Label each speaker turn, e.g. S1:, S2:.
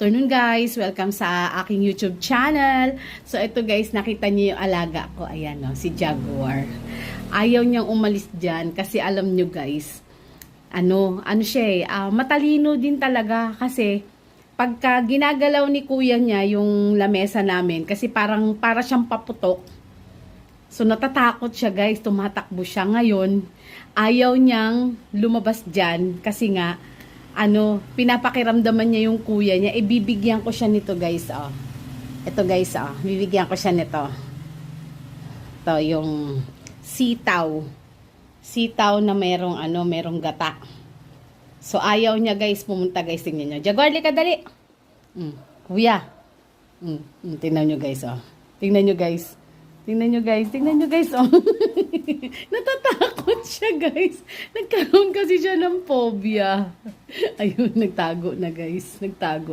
S1: afternoon guys, welcome sa aking YouTube channel. So ito guys, nakita niyo yung alaga ko, ayan o, si Jaguar. Ayaw niyang umalis dyan kasi alam niyo guys, ano siya matalino din talaga kasi pagka ginagalaw ni kuya niya yung lamesa namin kasi para siyang paputok. So natatakot siya guys, tumatakbo siya ngayon. Ayaw niyang lumabas dyan kasi nga pinapakiramdaman niya yung kuya niya. Ibibigyan ko siya nito guys, oh. Ito guys, oh. Bibigyan ko siya nito. Ito yung sitaw. Sitaw na merong gata. So ayaw niya guys pumunta guys, tingnan niyo. Jaguar, lika dali. Kuya. Tingnan niyo guys, oh. Tingnan niyo guys. Tingnan nyo guys, oh. Natatakot siya guys. Nagkaroon kasi siya ng phobia. Ayun, nagtago na guys. Nagtago